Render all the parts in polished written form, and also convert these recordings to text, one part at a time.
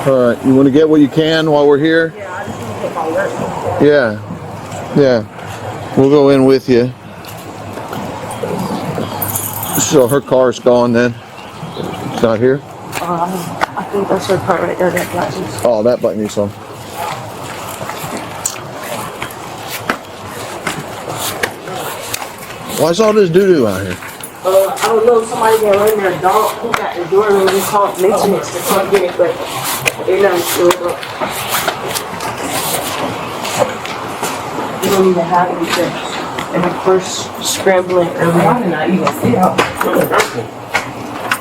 All right, you want to get what you can while we're here? Yeah, I just want to get my work. Yeah. We'll go in with you. So her car's gone then? It's not here? I think that's her car right there, that black piece. Oh, that button you saw. Why's all this doo-doo out here? I don't know, somebody got in there, dog, who got the door and we called maintenance to come get it, but they're not sure. You don't even have anything. And the first scrambling early. I did not even see how.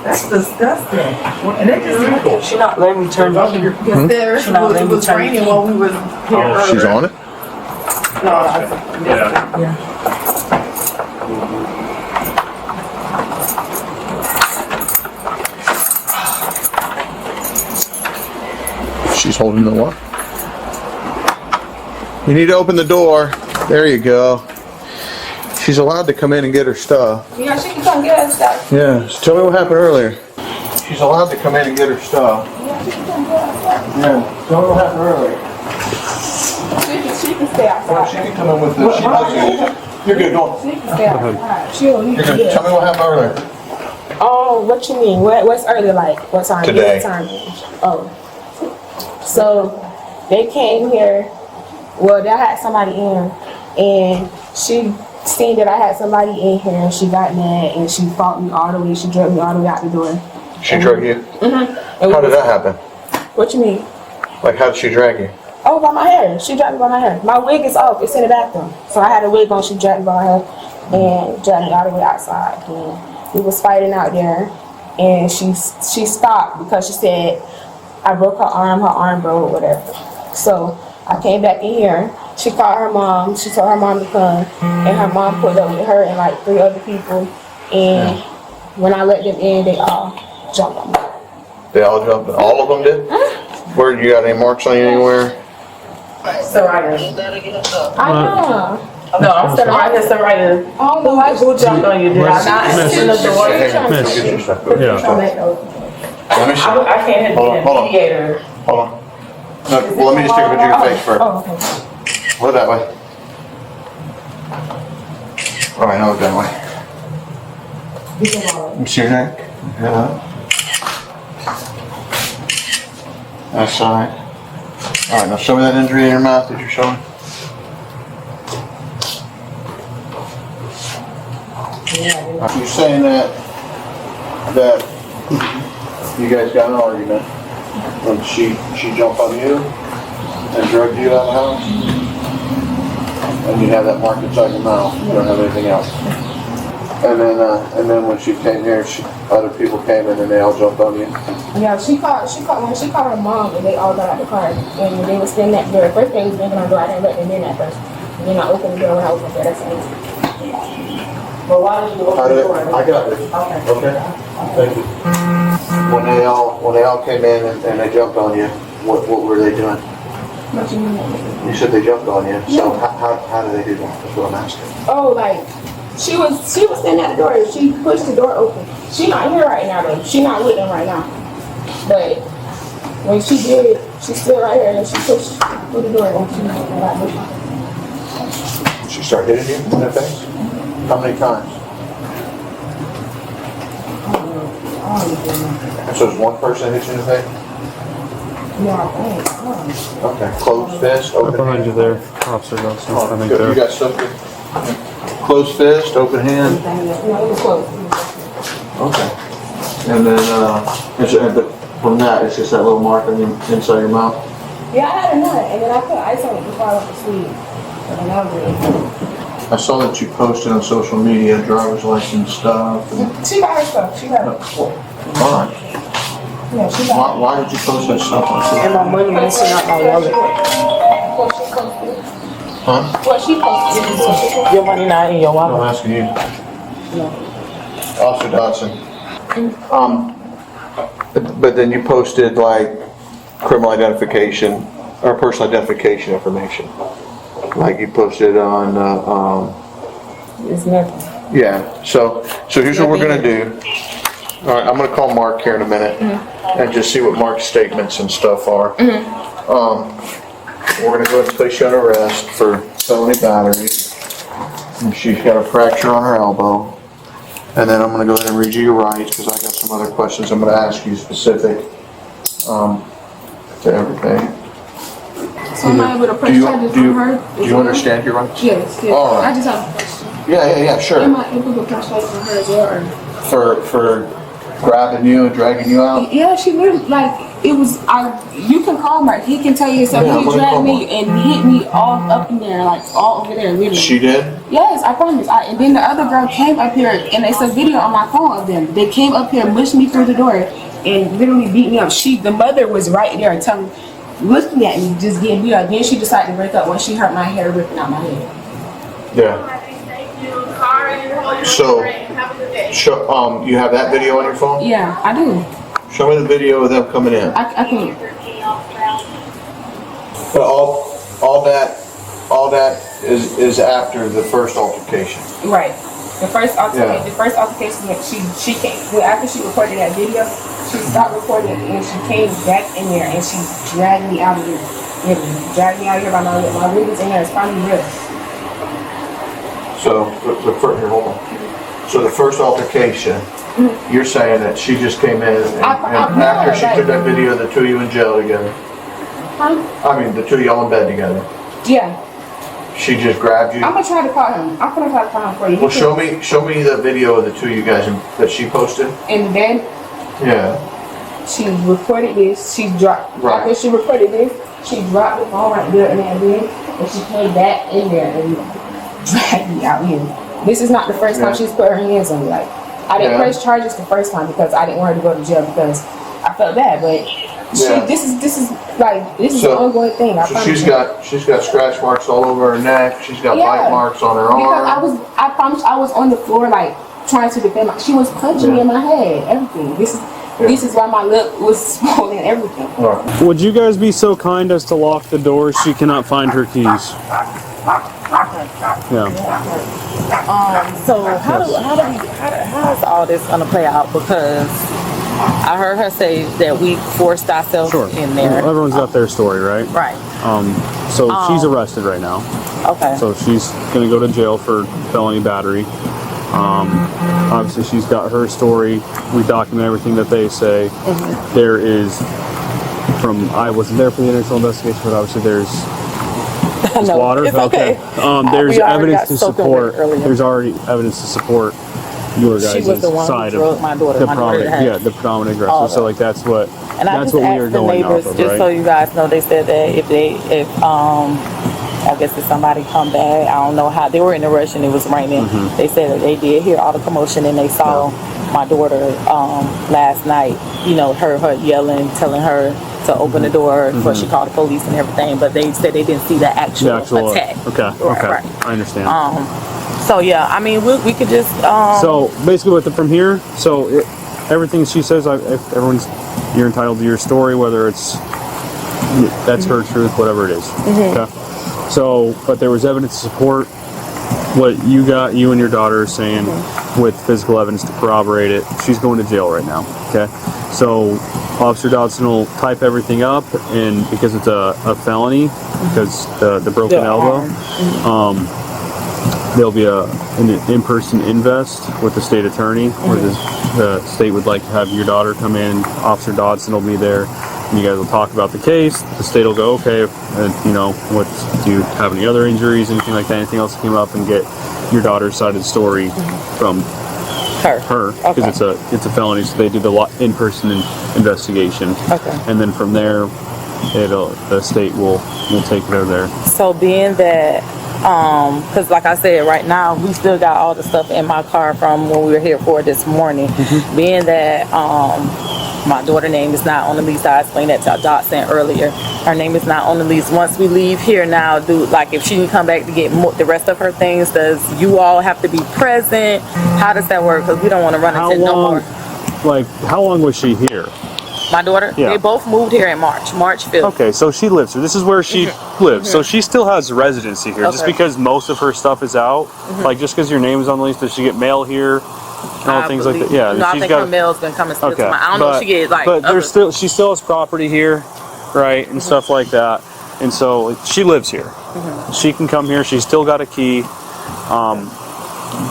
That's disgusting. And they just She not letting me turn off. It was raining while we were here earlier. She's on it? No, Yeah. She's holding the what? You need to open the door. There you go. She's allowed to come in and get her stuff. Yeah, she can come get her stuff. Yeah, so tell me what happened earlier. She's allowed to come in and get her stuff. Yeah, she can come get her stuff. Yeah, tell me what happened earlier. She can stay outside. She can come in with this. You're good, go on. She can stay outside. She don't need You're to good. get Tell me what happened earlier. Oh, what you mean? What's early like? What time? Today. What time? Oh. So they came here. Well, they had somebody in, and she seen that I had somebody in here, and she got mad, and she fought me all the way. She dragged me all the way out the door. She dragged you? Mm-hmm. How did that happen? What you mean? Like, how did she drag you? Oh, by my hair. She dragged me by my hair. My wig is off. It's in the bathroom. So I had a wig on. She dragged me by my hair and dragged me all the way outside. And we was fighting out there, and she stopped because she said I broke her arm broke, whatever. So I came back in here. She called her mom. She told her mom to come, and her mom pulled up with her and like 3 other people. And when I let them in, they all jumped on me. They all jumped? All of them did? Where, you got any marks on you anywhere? So right here. I know. No, I'm standing right here, so right here. Oh, no, Who jumped on you? Did I not in the door? Get your stuff. Go. Let me see. I can't hit the mediator. Hold on. No, well, let me just take a picture of your face first. Oh, okay. Look that way. All right, now look that way. Let me see your neck. Yeah. That side. All right, now show me that injury in your mouth that you're showing. You're saying that you guys got in an argument when she jumped on you and drugged you out of the house, and you have that mark inside your mouth. You don't have anything else. And then when she came here, other people came in and they all jumped on you. Yeah, she called her mom and they all got out the car and they were standing at the door. First they was banging on the door, I didn't let them in at first. And then I opened the door when I opened the door, that's the answer. But why did you open the door? I got it. Okay. Thank you. When they all came in and they jumped on you, what were they doing? What you mean? You said they jumped on you. So how did they do that? That's what I'm asking. Oh, like she was standing at the door. She pushed the door open. She not here right now though. She not with them right now. But when she did, she stood right here and she pushed through the door and She started hitting you in the face? How many times? So there's one person hit you in the face? Yeah, Okay. Closed fist, open Behind hand. you there, officer Nelson. I think Good. You there. got something? Closed fist, open hand. it was close. Okay. And then, but from that, it's just that little mark on the inside your mouth? Yeah, I had a nut and then I put ice on it before I went to sleep. And that was it. I saw that you posted on social media, driver's license stuff. She got her stuff. She got her. Why? Yeah, she got Why did you post that stuff on And social my money missing out my wallet. what she posted. Huh? What she posted. Your money not in your I'm wallet. asking you. No. Officer Dodson. But then you posted like criminal identification or personal identification information. Like you posted on, It's nothing. yeah. So here's what we're gonna do. All right, I'm gonna call Mark here in a minute and just see what Mark's statements and stuff are. We're gonna go ahead and place you on arrest for felony battery. And she's got a fracture on her elbow. And then I'm gonna go ahead and read you your rights, because I got some other questions I'm gonna ask you specific to everything. So am I able to press charges on her? Do you understand your rights? Yes, yes. All right. I just have a question. Yeah, sure. Am I able to press charges on her as well? For grabbing you and dragging you out? Yeah, she literally, like, it was, you can call Mark, he can tell you himself, Yeah, I'm he gonna dragged call me and hit me all up in there, like, all over there, literally. She did? Yes, I promise. And then the other girl came up here, and it's a video on my phone of them. They came up here, mushed me through the door, and literally beat me up. The mother was right there looking at me, just getting beat up. Then she decided to break up when she hurt my hair ripping out my head. Yeah. So, you have that video on your phone? Yeah, I do. Show me the video of them coming in. I can't. But all that is after the first altercation. Right. The first altercation, Yeah. the first altercation, she came, well, after she recorded that video, she stopped recording and she came back in there and she dragged me out of here. Literally, dragged me out of here by my wig is in there. It's probably real. So, here, hold on. So the first altercation, you're saying that she just came in and after she took that video of the two of you in jail together, Huh? I mean the two of y'all in bed together, Yeah. she just grabbed you? I'm gonna try to call him. I'm gonna try to call him for you. Well, show me the video of the two of you guys that she posted. And then Yeah. she recorded this. She dropped. Right. After she recorded this, she dropped the phone right there in that bed, and she came back in there and dragged me out here. This is not the first time she's put her hands on me. Like, I didn't press charges the first time because I didn't want her to go to jail because I felt bad. But this is an ongoing thing. So she's got scratch marks all over her neck. She's got bite marks on her arm. Because I promise I was on the floor like trying to defend my. She was punching me in my head. Everything. This is why my lip was swollen. Everything. Right. Would you guys be so kind as to lock the door? She cannot find her keys. Yeah. So how is all this gonna play out? Because I heard her say that we forced ourselves in there. Well, everyone's got their story, right? Right. So she's arrested right now. Okay. So she's gonna go to jail for felony battery. Obviously she's got her story. We document everything that they say. There is, I wasn't there for the initial investigation, but obviously there's No, water. it's okay. There's We already evidence got to soaking support. wet earlier. There's already evidence to support your guys' She was the one side who drug of my daughter. the My daughter prominent, had the predominant all aggressor. So like that's what And I just we are asked the going neighbors, off of, just right? so you guys know, they said that if I guess if somebody come back, I don't know how, they were in a rush and it was raining. They said that they did hear all the commotion and they saw my daughter last night, heard her yelling, telling her to open the door before she called the police and everything, but they said they didn't see the actual attack. Okay. Right. I understand. So yeah, I mean, we could just so basically from here, everything she says, you're entitled to your story, whether that's her truth, whatever it is. Okay. So, but there was evidence to support what you and your daughter are saying with physical evidence to corroborate it. She's going to jail right now. Okay. So Officer Dodson will type everything up, and because it's a felony, because the broken elbow, there'll be an in-person invest with the state attorney, where the state would like to have your daughter come in. Officer Dodson will be there, and you guys will talk about the case. The state will go, okay, and do you have any other injuries, anything like that, anything else that came up, and get your daughter's side of the story from her, because it's a felony, so they do the in-person investigation. Okay. And then from there, the state will take it over there. So being that, because like I said, right now we still got all the stuff in my car from when we were here for this morning. Being that my daughter's name is not on the lease, I explained that to Dotson earlier. Her name is not on the lease. Once we leave here now, if she can come back to get the rest of her things, does you all have to be present? How does that work? Because we don't want to run into no more. How long was she here? My daughter? Yeah. They both moved here in March 5th. Okay, so she lives here. This is where she lives. So she still has residency here. Just because most of her stuff is out, just because your name is on the lease, does she get mail here? all things like that. Yeah, No, I she's think got her mail's been coming still okay. to I don't know if she gets like. But other- there's still she still has property here, right, and stuff like that. And so she lives here. She can come here. She's still got a key.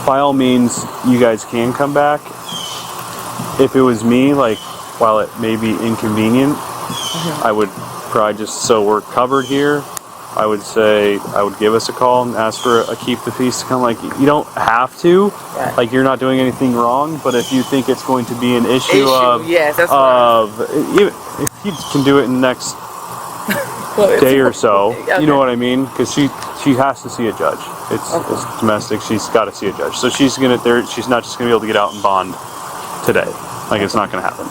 By all means, you guys can come back. If it was me, like, while it may be inconvenient, I would probably just, so we're covered here, I would say, I would give us a call and ask for a keep the peace to come. Like, you don't have to, Right. like, you're not doing anything wrong, but if you think it's going to be an issue of, yes, that's even if you can do it in the next day or so, you know what I mean? Because she has to see a judge. It's domestic. She's got to see a judge. So she's not just gonna be able to get out and bond today. Like, it's not gonna happen.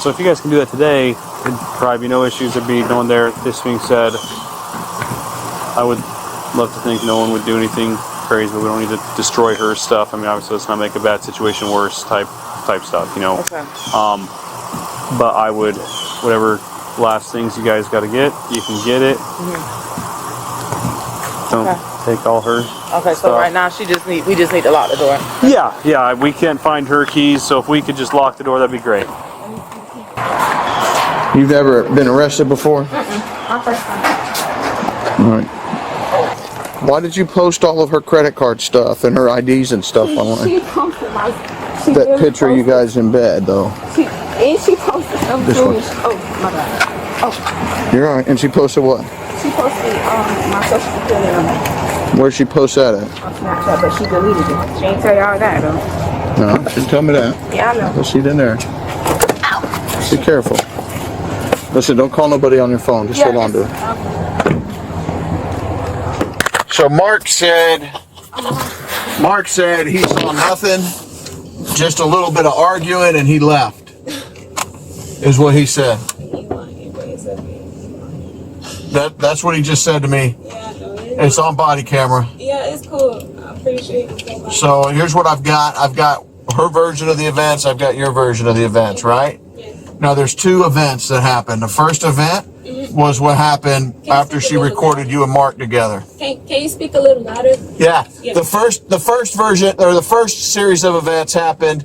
So if you guys can do that today, it'd probably be no issues. There'd be no one there. This being said, I would love to think no one would do anything crazy, but we don't need to destroy her stuff. I mean, obviously, let's not make a bad situation worse. Type stuff, you know. Okay. But I would, whatever last things you guys got to get, you can get it. Don't take all her Okay, so stuff. right now we just need to lock the door. Yeah, we can't find her keys, so if we could just lock the door, that'd be great. You've never been arrested before? My first time. All right. Why did you post all of her credit card stuff and her IDs and stuff online? She posted my. That picture of you guys in bed, though. She posted something This too. one. Oh my God. You're all right. And she posted what? She posted my social security number Where'd she post that at? on Snapchat, but she deleted it. She ain't tell y'all that though. No, she didn't tell me that. Yeah, I know. Let's see it in there. Be careful. Listen, don't call nobody on your phone. Just hold on to it. So Mark said he saw nothing, just a little bit of arguing, and he left. Is what he said. That's what he just said to me. It's on body camera. Yeah, it's cool. I appreciate it. So here's what I've got. I've got her version of the events. I've got your version of the events, right? Now there's two events that happened. The first event was what happened after she recorded you and Mark together. Can you speak a little louder? Yeah. The first version, or the first series of events happened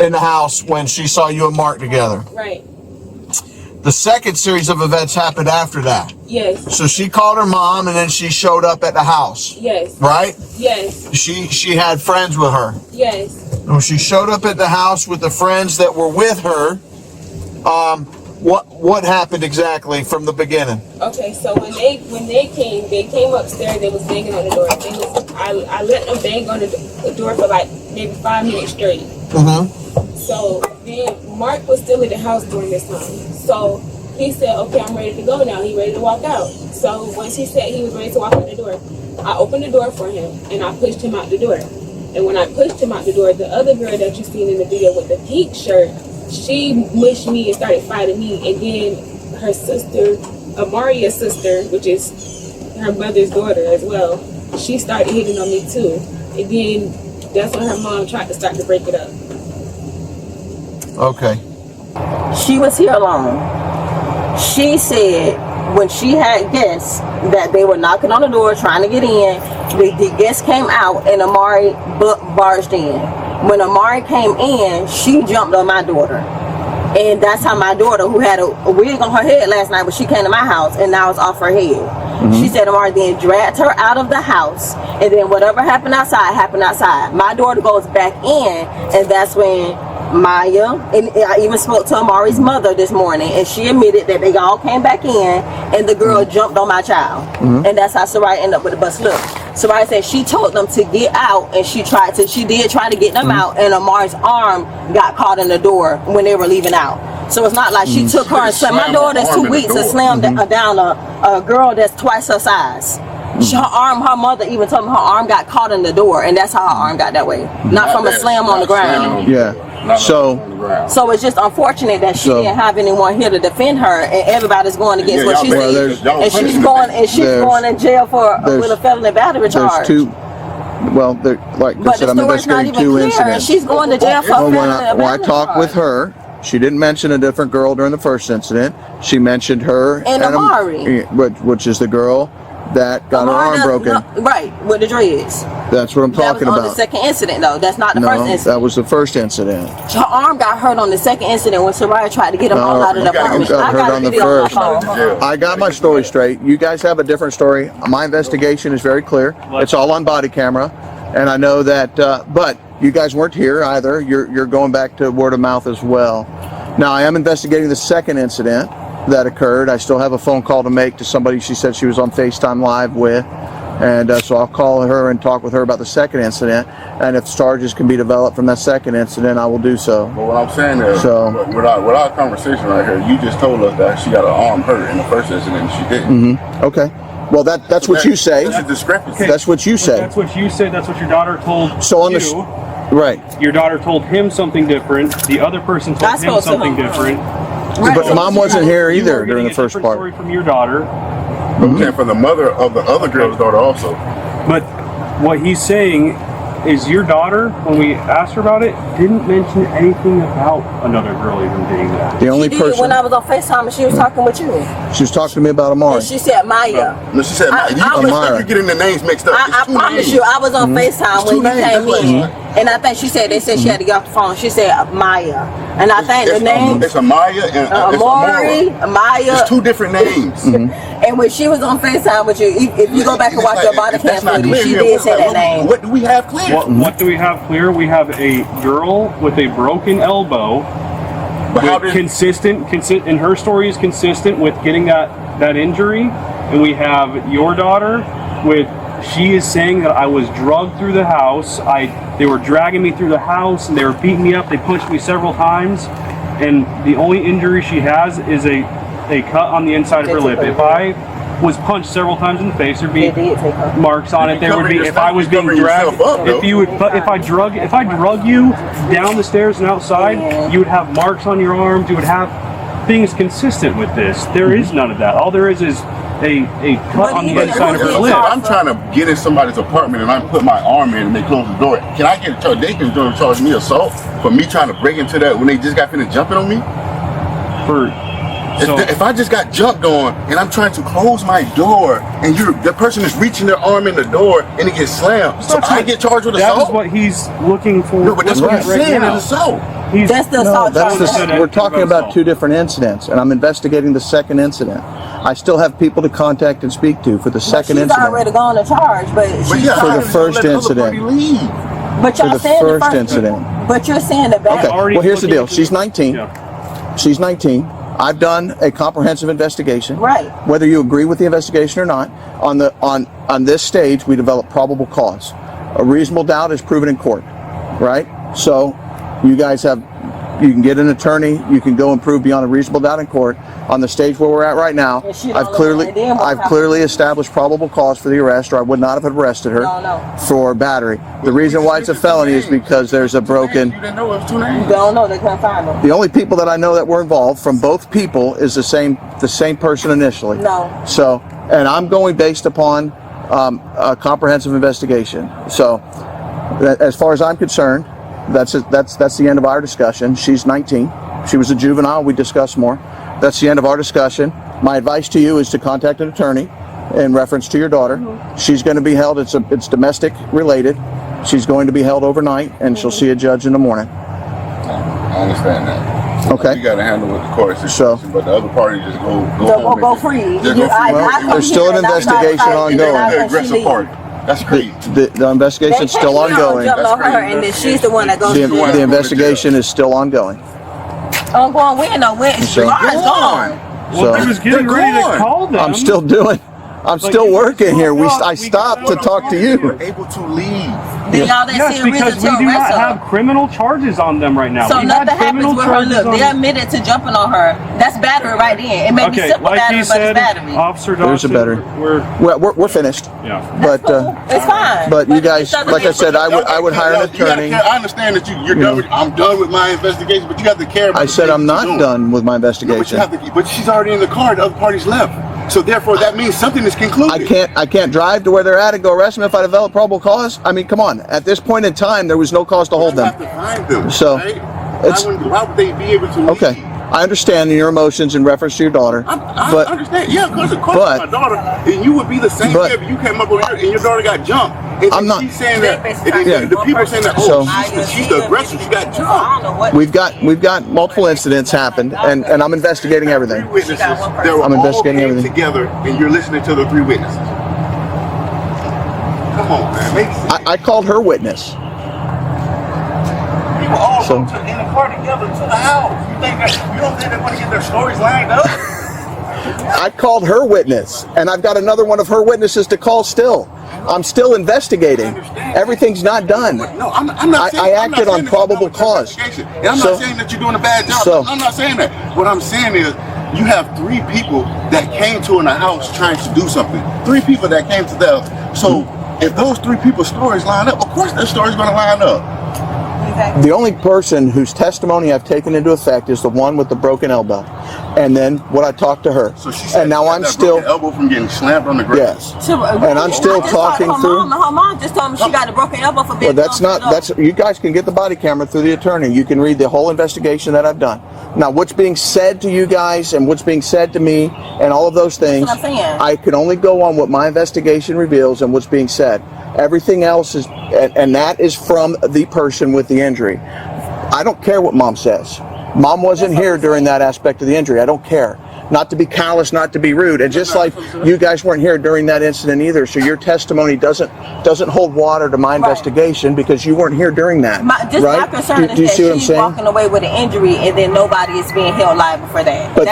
in the house when she saw you and Mark together. Right. The second series of events happened after that. Yes. So she called her mom and then she showed up at the house. Yes. Right? Yes. She had friends with her. Yes. When she showed up at the house with the friends that were with her, what happened exactly from the beginning? Okay, so when they came upstairs. They was banging on the door. I let them bang on the door for like maybe 5 minutes straight. So then Mark was still in the house during this time. So he said, "Okay, I'm ready to go now." He ready to walk out. So once he said he was ready to walk out the door, I opened the door for him and I pushed him out the door. And when I pushed him out the door, the other girl that you seen in the video with the pink shirt, she mushed me and started fighting me. And then her sister, Amaria's sister, which is her mother's daughter as well, she started hitting on me too. And then that's when her mom tried to start to break it up. Okay. She was here alone. She said when she had guests that they were knocking on the door trying to get in, the guests came out and Amari barged in. When Amari came in, she jumped on my daughter. And that's how my daughter, who had a wig on her head last night when she came to my house, and now it's off her head. She said Amari then dragged her out of the house, and then whatever happened outside, happened outside. My daughter goes back in, and that's when Maya, and I even spoke to Amari's mother this morning, and she admitted that they all came back in, and the girl jumped on my child. And that's how Soraya ended up with the bus. Look, Soraya said she told them to get out, and she did try to get them out, and Amari's arm got caught in the door when they were leaving out. So it's not like she took her and said, my daughter's too weak to slam down a girl that's twice her size. Her mother even told me her arm got caught in the door, and that's how her arm got that way. Not from a slam on the ground. Yeah. So it's just unfortunate that she didn't have anyone here to defend her, and everybody's going against what she said. And she's going in jail with a felony battery charge. There's two. Well, like I But said, the I'm story's not investigating even two clear. incidents. She's going to jail for a felony battery When I talked with her, she didn't mention a different girl during the first incident. She mentioned her and Amari, which is the girl that got her arm broken. Right, with the dreads. That's what I'm talking on about. the second incident, though. That's not the first No, incident. that was the first incident. Her arm got hurt on the second incident when Soraya tried to get him all out of the apartment. got hurt on the first. phone. I got my story straight. You guys have a different story. My investigation is very clear. It's all on body camera, and I know that. But you guys weren't here either. You're going back to word of mouth as well. Now I am investigating the second incident that occurred. I still have a phone call to make to somebody she said she was on FaceTime Live with. And so I'll call her and talk with her about the second incident. And if charges can be developed from that second incident, I will do so. But what I'm saying is, So- with our conversation right here, you just told us that she got her arm hurt in the first incident and she didn't. Okay. Well, that's what you say. That's a discrepancy. That's what you say. That's what you said. That's what your daughter told So on you. the right. Your daughter told him something different. The other person told I him spoke to something him. different. But Mom wasn't here You either were during getting the first a different part. story from your daughter. Okay, for the mother of the other girl's daughter also. But what he's saying is your daughter, when we asked her about it, didn't mention anything about another girl even being that. The only She did person when I was on FaceTime and she was talking with you. she was talking to me about Amari. And she said Maya. No, she said, you're getting the names mixed up. I It's two promise names. you, I was on FaceTime when two you names, came that's in. what- And I think she said she had to get off the phone. She said Maya. And I think the name It's Amaya and it's Amari, Amora. Maya. It's two different names. And when she was on FaceTime with you, if you go back and watch your body If that's cam not footage, clear she here, did say that name. What do we have clear? What do we have clear? We have a girl with a broken elbow. But how With did consistent, and her story is consistent with getting that injury. And we have your daughter with, she is saying that I was drugged through the house. They were dragging me through the house and they were beating me up. They punched me several times. And the only injury she has is a cut on the inside of her lip. If I was punched several times in the face, there'd be They did take her. marks on it. There would be, if I was being Covering dragged, yourself up, though. if I drug you down the stairs and outside, you would have marks on your arms. You would have things consistent with this. There is none of that. All there is a cut on the even inside of her if lip. I'm trying to get in somebody's apartment and I put my arm in and they close the door. Can I get charged? They can charge me assault for me trying to break into that when they just got finished jumping on me? If I just got jumped on and I'm trying to close my door and the person is reaching their arm in the door and it gets slammed, so I get charged with That assault? is what he's looking for. No, but that's what he's right saying, now. is assault. That's the assault charge. We're talking about two different incidents, and I'm investigating the second incident. I still have people to contact and speak to for the second She's incident. already gone to charge, but she's yeah, For how the does first let the other incident. party leave? but For y'all the saying the first incident. But you're saying the back. Okay, already well here's the looking deal. She's 19. Yeah. She's 19. I've done a comprehensive investigation. Right. Whether you agree with the investigation or not, on this stage we develop probable cause. A reasonable doubt is proven in court, right? So you guys you can get an attorney, you can go and prove beyond a reasonable doubt in court. On the stage where we're at right now, And she I've don't clearly know. And then what happened? clearly established probable cause for the arrest, or I would not have arrested her No. for battery. The reason why it's a felony is because there's a broken. You didn't know it was two names. They don't know. They couldn't find them. The only people that I know that were involved from both people is the same person initially. No. So, and I'm going based upon a comprehensive investigation. So, as far as I'm concerned, that's the end of our discussion. She's 19. She was a juvenile. We discussed more. That's the end of our discussion. My advice to you is to contact an attorney in reference to your daughter. Mm-hmm. She's going to be held. It's domestic related. She's going to be held overnight, and she'll see a judge in the morning. I understand that. So Okay. You got to handle with the court situation, but the other party just go home. Go free. Just go free. There's still an investigation ongoing. The aggressive party. That's crazy. The investigation's still ongoing. Jumped on her, and then she's the one that goes. The investigation is still ongoing. Ongoing. We ain't no win. So- Laura's gone. Well, So he was getting They're ready to gone. call them. I'm still working here. I stopped to talk to you. You're able to leave. Then y'all didn't Yes, see a reason because to we do not arrest her. have criminal charges on them right now. So we nothing had happens criminal with her. charges Look, on they admitted to jumping on her. That's battery right then. It may be Okay, simple like battery, he but said, it's battery. Officer Dawson, There's a battery. We're finished. Yeah. But It's fine. but you it guys, doesn't like I mean- said, I would hire an You gotta attorney. care. I understand that you're done. I'm done with my investigation, but you got to care about I the said things I'm that not you're doing. done with my No, but you investigation. have to. But she's already in the car. The other party's left. So therefore, that means something is concluded. I can't drive to where they're at and go arrest them if I develop probable cause. I mean, come on. At this point in time, there was no cause to hold You them. have to find them. So, right? it's- why would they be able to leave? Okay. I understand your emotions in reference to your daughter. I understand. Yeah, because of course my daughter, and you would be the same way if you came up over here and your daughter got jumped. And I'm not. She's saying that. The people saying that. So- She's the aggressor. She got jumped. We've got multiple incidents happened, and I'm investigating everything. 3 witnesses. They were I'm investigating all came everything. together, and you're listening to the 3 witnesses. Come on, man. Make sense. I called her witness. People all So- go in the car together to the house. You don't think they want to get their stories lined up? I called her witness, and I've got another one of her witnesses to call still. I'm still investigating. Everything's not done. No, I'm not saying, I acted on probable cause. And I'm not saying that you're doing a bad job. I'm not saying that. What I'm saying is you have 3 people that came to in a house trying to do something. 3 people that came to them. So if those 3 people's stories line up, of course their story's going to line up. The only person whose testimony I've taken into effect is the one with the broken elbow, and then what I talked to her. So she said and now I'm still elbow from getting slammed on the ground. yes, and I'm still talking through. Her mom just told me she got a broken elbow for being. Well, that's you guys can get the body camera through the attorney. You can read the whole investigation that I've done. Now, what's being said to you guys and what's being said to me and all of those things, That's what I'm saying. I can only go on what my investigation reveals and what's being said. Everything else is, and that is from the person with the injury. I don't care what mom says. Mom wasn't here during that aspect of the injury. I don't care. Not to be callous, not to be rude, and just like you guys weren't here during that incident either, so your testimony doesn't hold water to my investigation because you weren't here during that. My right? concern do you is see that what I'm she's saying? walking away with an injury and then nobody is being held liable for that. But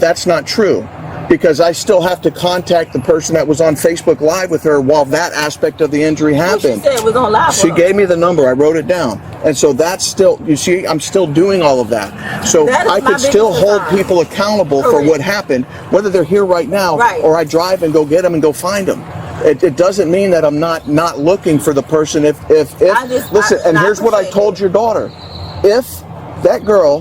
that's not true. Because I still have to contact the person that was on Facebook Live with her while that aspect of the injury happened. She said it was on live. She gave me the number. I wrote it down. And so that's still, you see, I'm still doing all of that. So I could still hold people accountable for what happened, whether they're here right now or I drive and go get them and go find them. It doesn't mean that I'm not looking for the person. Listen, and here's what I told your daughter. If that girl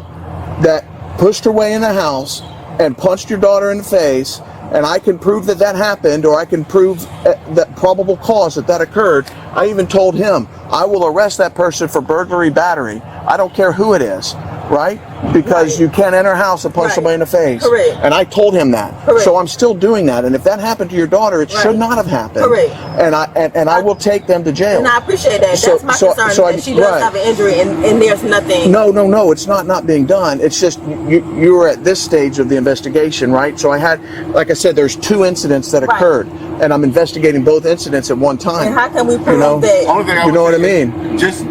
that pushed her way in the house and punched your daughter in the face, and I can prove that happened, or I can prove that probable cause that occurred, I even told him, I will arrest that person for burglary battery. I don't care who it is, right? Because you can't enter a house and punch somebody in the face. Correct. And I told him that. Correct. So I'm still doing that. And if that happened to your daughter, it should not have happened. Correct. And I will take them to jail. And I appreciate that. That's my concern. That she does have an injury and there's nothing. No. It's not being done. It's just you were at this stage of the investigation, right? So I had, like I said, there's 2 incidents that occurred, and I'm investigating both incidents at one time. And how can we prove that? Only thing you know what I mean? Just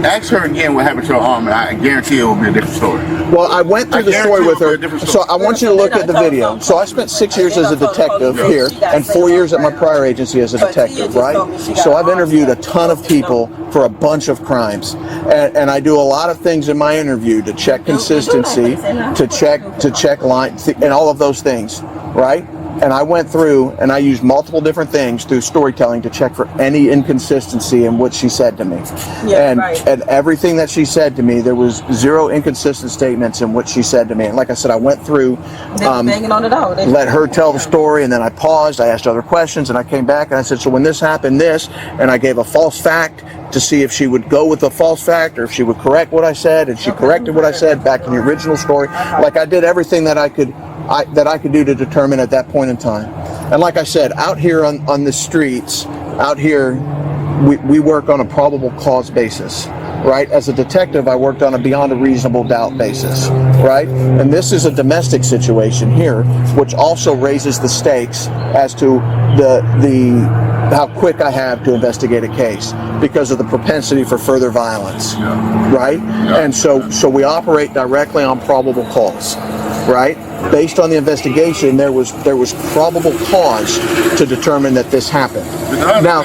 ask her again what happened to her arm, and I guarantee it will be a different story. Well, I went through the story with her, so I want you to look at the video. So I spent 6 years as a detective here and 4 years at my prior agency as a detective, right? So I've interviewed a ton of people for a bunch of crimes, and I do a lot of things in my interview to check consistency, to check line, and all of those things, right? And I went through and I used multiple different things through storytelling to check for any inconsistency in what she said to me. And everything that she said to me, there was 0 inconsistent statements in what she said to me. And like I said, I went through, let her tell the story, and then I paused, I asked other questions, and I came back and I said, so when this happened, this, and I gave a false fact to see if she would go with the false fact or if she would correct what I said, and she corrected what I said back in the original story. Like I did everything that I could do to determine at that point in time. And like I said, out here on the streets, out here, we work on a probable cause basis, right? As a detective, I worked on a beyond a reasonable doubt basis, right? And this is a domestic situation here, which also raises the stakes as to how quick I have to investigate a case because of the propensity for further violence, right? And so we operate directly on probable cause, right? Based on the investigation, there was probable cause to determine that this happened. Now,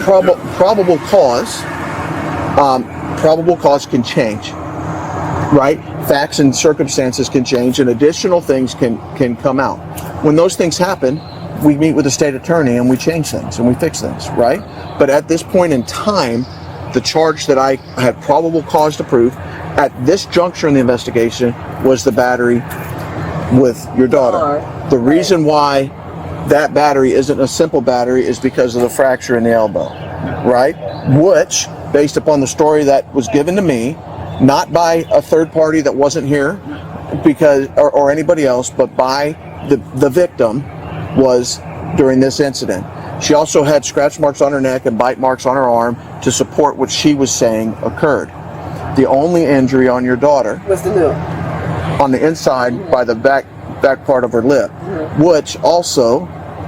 probable cause can change, right? Facts and circumstances can change, and additional things can come out. When those things happen, we meet with the state attorney and we change things and we fix things, right? But at this point in time, the charge that I had probable cause to prove at this juncture in the investigation was the battery with your daughter. The reason why that battery isn't a simple battery is because of the fracture in the elbow, right? Which, based upon the story that was given to me, not by a third party that wasn't here, because or anybody else, but by the victim was during this incident. She also had scratch marks on her neck and bite marks on her arm to support what she was saying occurred. The only injury on your daughter What's the lip? on the inside by the back part of her lip, which also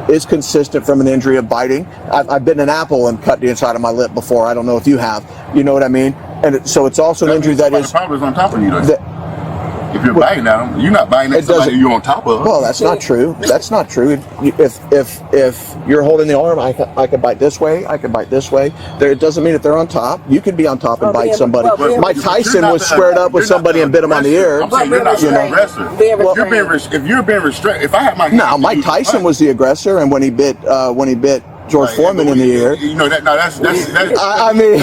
is consistent from an injury of biting. I've bitten an apple and cut the inside of my lip before. I don't know if you have. You know what I mean? And so it's also an injury that is. The problem is on top of you, though. If you're biting at them, you're not biting at somebody you're on top of. Well, that's not true. That's not true. If you're holding the arm, I could bite this way. I could bite this way. It doesn't mean that they're on top. You could be on top and bite somebody. Mike Tyson was squared up with somebody and bit him on the ear. I'm saying you're not the aggressor. If you're being restrained, if I have my hand, no, Mike Tyson was the aggressor, and when he bit George Foreman in the ear. You know that's I mean,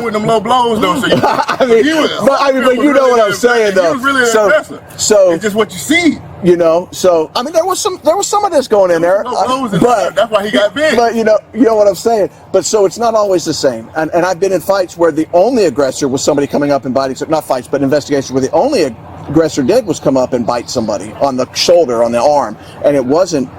with them low blows though. So but you know what I'm saying though. He was really an aggressor. So it's just what you see. You know, so I mean, there was some of this going in there, but that's why he got big. But you know what I'm saying. But so it's not always the same. And I've been in fights where the only aggressor was somebody coming up and biting. Not fights, but investigations where the only aggressor did was come up and bite somebody on the shoulder, on the arm, and it wasn't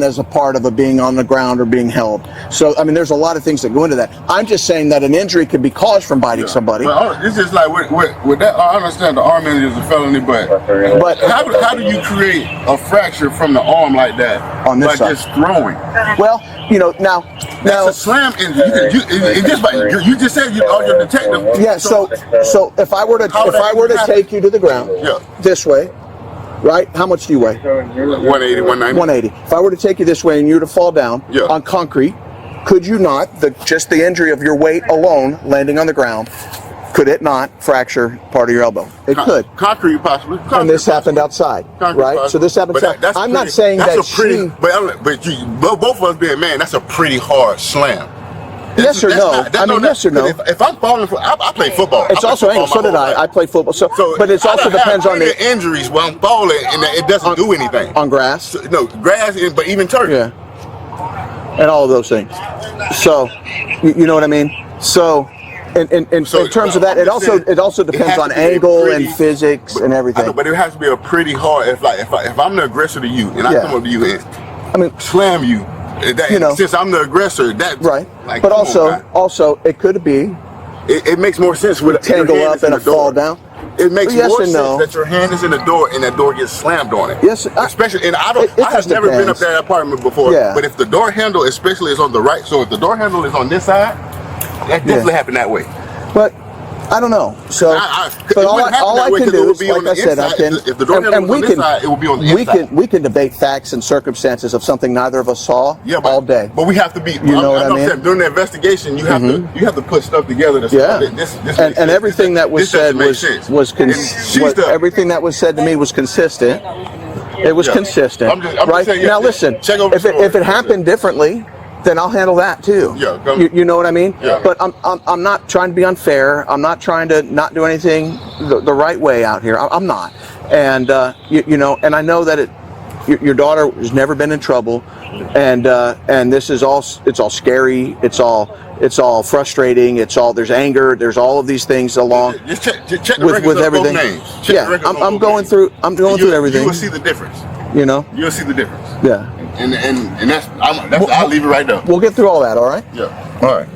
as a part of a being on the ground or being held. So I mean, there's a lot of things that go into that. I'm just saying that an injury could be caused from biting somebody. But it's just like with that. I understand the arm injury is a felony, but how do you create a fracture from the arm like that on this side? Just throwing? Well, you know, now that's a slam injury. You just said you're a detective. Yeah. So if I were to take you to the ground, this way, right? How much do you weigh? 180, 190. 180. If I were to take you this way and you were to fall down on concrete, could you not, just the injury of your weight alone landing on the ground, could it not fracture part of your elbow? It could. Concrete possibly. And this happened outside, right? Possibly. So this happened outside. I'm not saying that but both of us being man, that's a pretty hard slam. Yes or no? Yes or no? If I'm falling, I play football. It's also ankle. So did I. I play football. So but it also depends on the injuries while I'm falling, and it doesn't do anything on grass. No grass, but even turf. Yeah, and all of those things. So you know what I mean. So in terms of that, it also depends on angle and physics and everything. I know, but it has to be a pretty hard. If I'm the aggressor to you and I come up to you and slam you. Since I'm the aggressor, right. Like, but also, it could be. It makes more sense with tangle up and a fall down. It makes more sense that your hand is in the door and that door gets slammed on it. Yes, especially. And I have never been up that apartment before. Yeah. But if the door handle, especially, is on the right, so if the door handle is on this side, that definitely happened that way. But I don't know. So, but all I can do is, like I said, I can. If the door handle was on this side, it would be on the inside. We can debate facts and circumstances of something neither of us saw all day. But we have to be. You know what I mean? During the investigation, you have to put stuff together. And everything that was said everything that was said to me was consistent. It was consistent, right? Now listen, if it happened differently, then I'll handle that too. Yeah, you know what I mean? Yeah. But I'm not trying to be unfair. I'm not trying to not do anything the right way out here. I'm not. And and I know that your daughter has never been in trouble, and this is all scary. It's all frustrating. There's anger. There's all of these things along just check the with everything. Yeah, I'm going through everything. You will see the difference. You know, you'll see the difference. Yeah. And that's I'll leave it right there. We'll get through all that. All right. Yeah. All right.